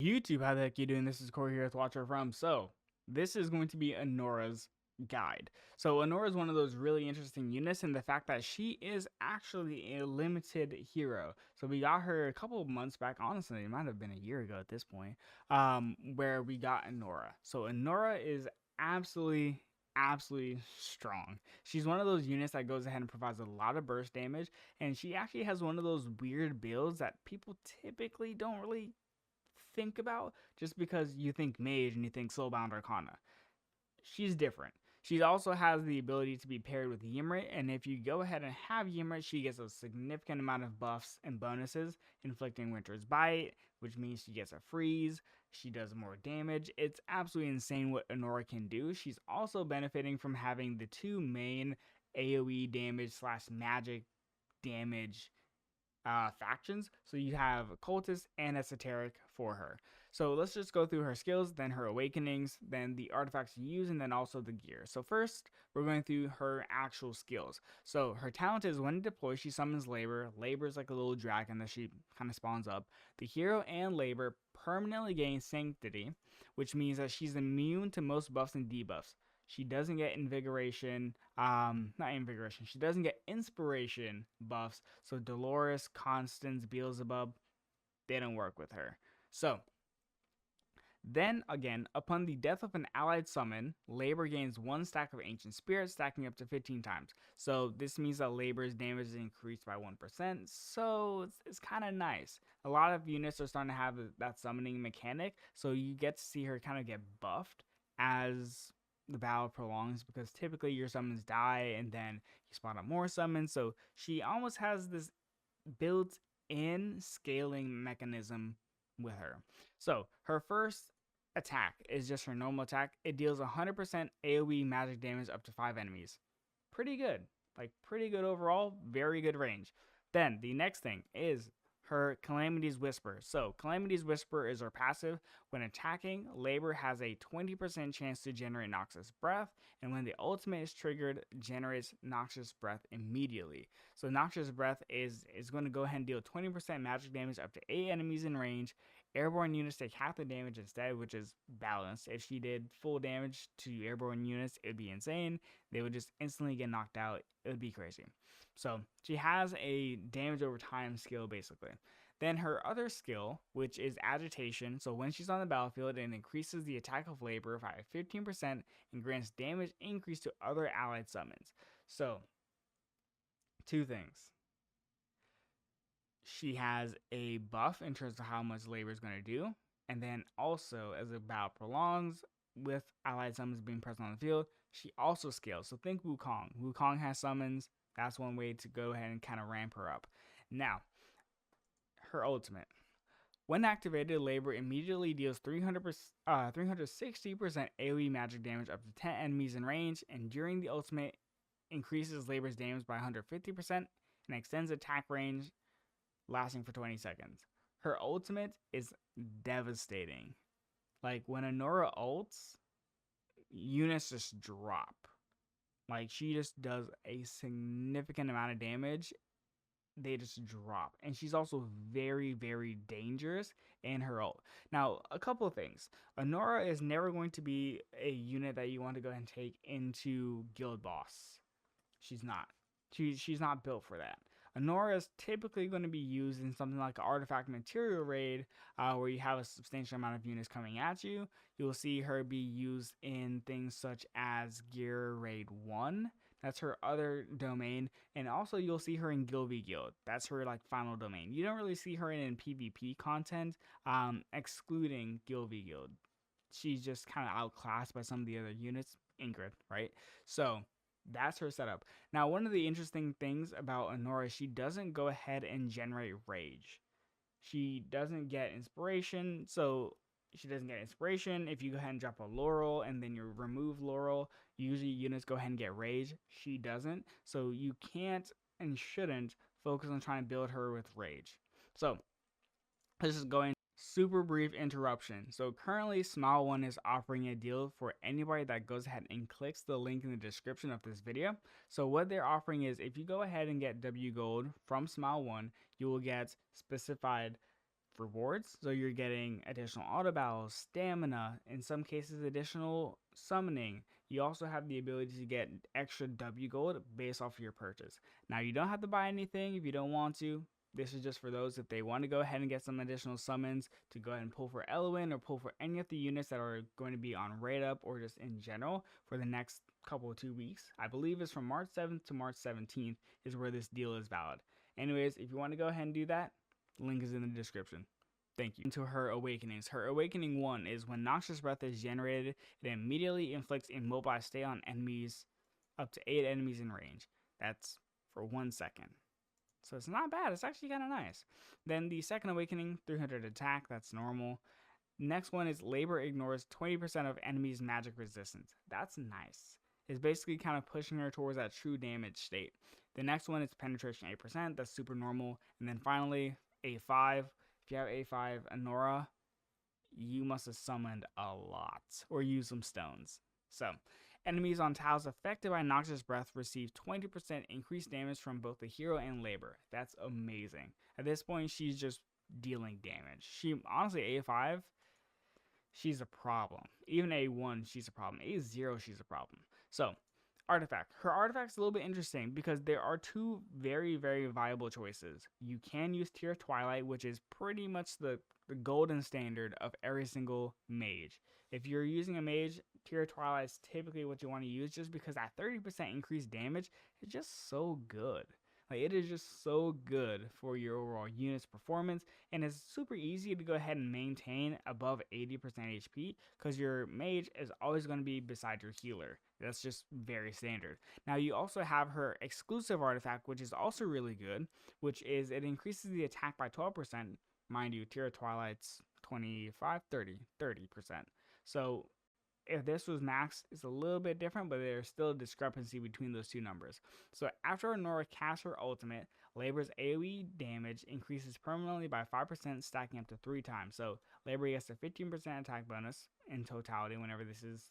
YouTube, how the heck you doing? This is Corey here with Watcher From. So, this is going to be Anora's guide. So, Anora is one of those really interesting units, and the fact that she is actually a limited hero. So, we got her a couple of months back. Honestly, it might have been a year ago at this point, where we got Anora. So, Anora is absolutely strong. She's one of those units that goes ahead and provides a lot of burst damage, and she actually has one of those weird builds that people typically don't really think about just because you think mage and you think soulbound arcana. She's different. She also has the ability to be paired with Ymrit, and if you go ahead and have Ymrit, she gets a significant amount of buffs and bonuses, inflicting Winter's Bite, which means she gets a freeze, she does more damage. It's absolutely insane what Anora can do. She's also benefiting from having the two main AoE damage slash magic damage factions. So you have Cultist and Esoteric for her. So let's just go through her skills, then her awakenings, then the artifacts you use, and then also the gear. So first, we're going through her actual skills. So her talent is when deployed, she summons Labor. Labor is like a little dragon that she kind of spawns up. The hero and Labor permanently gain Sanctity, which means that she's immune to most buffs and debuffs. She doesn't get invigoration, not invigoration, she doesn't get inspiration buffs. So Dolores, Constance, Beelzebub, they don't work with her. So then again, upon the death of an allied summon, Labor gains 1 stack of Ancient Spirits, stacking up to 15 times. So this means that Labor's damage is increased by 1%, so it's kind of nice. A lot of units are starting to have that summoning mechanic, so you get to see her kind of get buffed as the battle prolongs, because typically your summons die and then you spawn up more summons. So she almost has this built-in scaling mechanism with her. So her first attack is just her normal attack. It deals 100% AoE magic damage up to 5 enemies. Pretty good. Like, pretty good overall. Very good range. Then the next thing is her Calamity's Whisper. So Calamity's Whisper is her passive. When attacking, Labor has a 20% chance to generate Noxious Breath, and when the ultimate is triggered, generates Noxious Breath immediately. So Noxious Breath is going to go ahead and deal 20% magic damage up to 8 enemies in range. Airborne units take half the damage instead, which is balanced. If she did full damage to airborne units, it would be insane. They would just instantly get knocked out. It would be crazy. So she has a damage over time skill, basically. Then her other skill, which is Agitation. So when she's on the battlefield, it increases the attack of Labor by 15% and grants damage increase to other allied summons. So, two things. She has a buff in terms of how much Labor is going to do. And then also, as the battle prolongs, with allied summons being present on the field, she also scales. So think Wukong. Wukong has summons. That's one way to go ahead and kind of ramp her up. Now, her ultimate. When activated, Labor immediately deals 360% AoE magic damage up to 10 enemies in range, and during the ultimate, increases Labor's damage by 150% and extends attack range, lasting for 20 seconds. Her ultimate is devastating. Like, when Anora ults, units just drop. Like, she just does a significant amount of damage. They just drop. And she's also very dangerous in her ult. Now, a couple of things. Anora is never going to be a unit that you want to go ahead and take into Guild Boss. She's not. She's not built for that. Anora is typically going to be used in something like an artifact material raid, where you have a substantial amount of units coming at you. You'll see her be used in things such as Gear Raid 1. That's her other domain. And also you'll see her in Guild v Guild. That's her like final domain. You don't really see her in PvP content, excluding Guild v Guild. She's just kind of outclassed by some of the other units. Ingrid, right? So that's her setup. Now, one of the interesting things about Anora is she doesn't go ahead and generate rage. She doesn't get inspiration, so she doesn't get inspiration. If you go ahead and drop a Laurel and then you remove Laurel, usually units go ahead and get rage. She doesn't, so you can't and shouldn't focus on trying to build her with rage. So let's just go in. Super brief interruption. So currently SmileOne is offering a deal for anybody that goes ahead and clicks the link in the description of this video. So what they're offering is, if you go ahead and get W Gold from SmileOne, you will get specified rewards. So you're getting additional auto battles, stamina, in some cases additional summoning. You also have the ability to get extra W gold based off of your purchase. Now you don't have to buy anything if you don't want to. This is just for those if they want to go ahead and get some additional summons to go ahead and pull for Elwyn or pull for any of the units that are going to be on raid up or just in general for the next couple of 2 weeks. I believe it's from March 7th to March 17th is where this deal is valid. Anyways, if you want to go ahead and do that, link is in the description. Thank you. Into her awakenings. Her awakening 1 is when Noxious Breath is generated, it immediately inflicts immobilized state on enemies up to 8 enemies in range. That's for 1 second. So it's not bad. It's actually kind of nice. Then the second awakening, 300 attack. That's normal. Next one is Labor ignores 20% of enemies' magic resistance. That's nice. It's basically kind of pushing her towards that true damage state. The next one is penetration 8%. That's super normal. And then finally, A5. If you have A5 Anora, you must have summoned a lot or used some stones. So, enemies on tiles affected by Noxious Breath receive 20% increased damage from both the hero and Labor. That's amazing. At this point, she's just dealing damage. She honestly, A5, she's a problem. Even A1, she's a problem. A0, she's a problem. So, artifact. Her artifact's a little bit interesting because there are two very, very viable choices. You can use Tear of Twilight, which is pretty much the golden standard of every single mage. If you're using a mage, Tear of Twilight is typically what you want to use just because that 30% increased damage is just so good. Like, it is just so good for your overall unit's performance, and it's super easy to go ahead and maintain above 80% HP because your mage is always going to be beside your healer. That's just very standard. Now, you also have her exclusive artifact, which is also really good, which is it increases the attack by 12%. Mind you, Tear of Twilight's 25, 30%. So if this was max, it's a little bit different, but there's still a discrepancy between those two numbers. So after Anora casts her ultimate, Labor's AoE damage increases permanently by 5%, stacking up to 3 times. So Labor gets a 15% attack bonus in totality whenever this is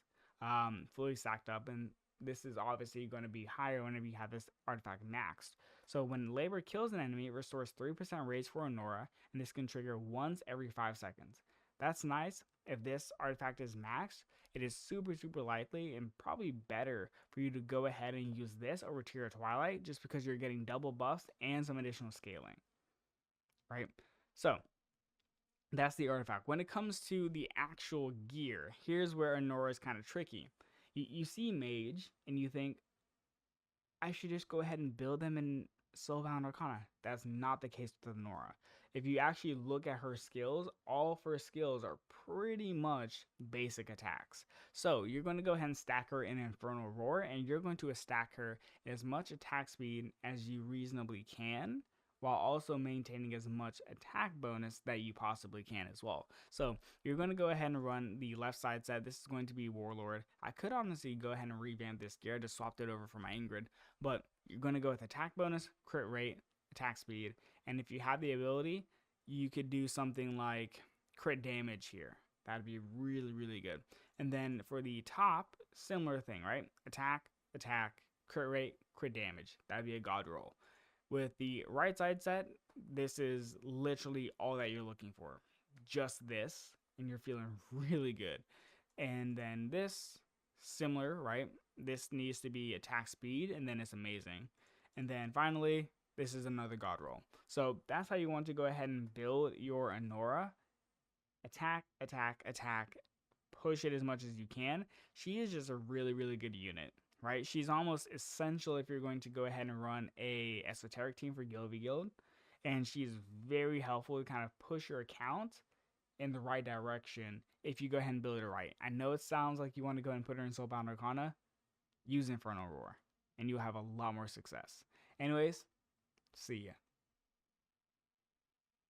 fully stacked up, and this is obviously going to be higher whenever you have this artifact maxed. So when Labor kills an enemy, it restores 3% rage for Anora, and this can trigger once every 5 seconds. That's nice. If this artifact is maxed, it is super, super likely and probably better for you to go ahead and use this over Tear of Twilight just because you're getting double buffs and some additional scaling, right? So that's the artifact. When it comes to the actual gear, here's where Anora is kind of tricky. You see Mage and you think, I should just go ahead and build them in Soulbound Arcana. That's not the case with Anora. If you actually look at her skills, all of her skills are pretty much basic attacks. So you're going to go ahead and stack her in Infernal Roar, and you're going to stack her as much attack speed as you reasonably can, while also maintaining as much attack bonus that you possibly can as well. So you're going to go ahead and run the left side set. This is going to be Warlord. I could honestly go ahead and revamp this gear. I just swapped it over for my Ingrid, but you're going to go with attack bonus, crit rate, attack speed, and if you have the ability, you could do something like crit damage here. That'd be really, really good. And then for the top, similar thing, right? Attack, crit rate, crit damage. That'd be a god roll. With the right side set, this is literally all that you're looking for. Just this, and you're feeling really good. And then this, similar, right? This needs to be attack speed, and then it's amazing. And then finally, this is another god roll. So that's how you want to go ahead and build your Anora. Attack, push it as much as you can. She is just a really, really good unit, right? She's almost essential if you're going to go ahead and run a esoteric team for Guild v Guild. And she's very helpful to kind of push your account in the right direction if you go ahead and build it right. I know it sounds like you want to go ahead and put her in Soulbound Arcana. Use Infernal Roar, and you'll have a lot more success. Anyways, see ya.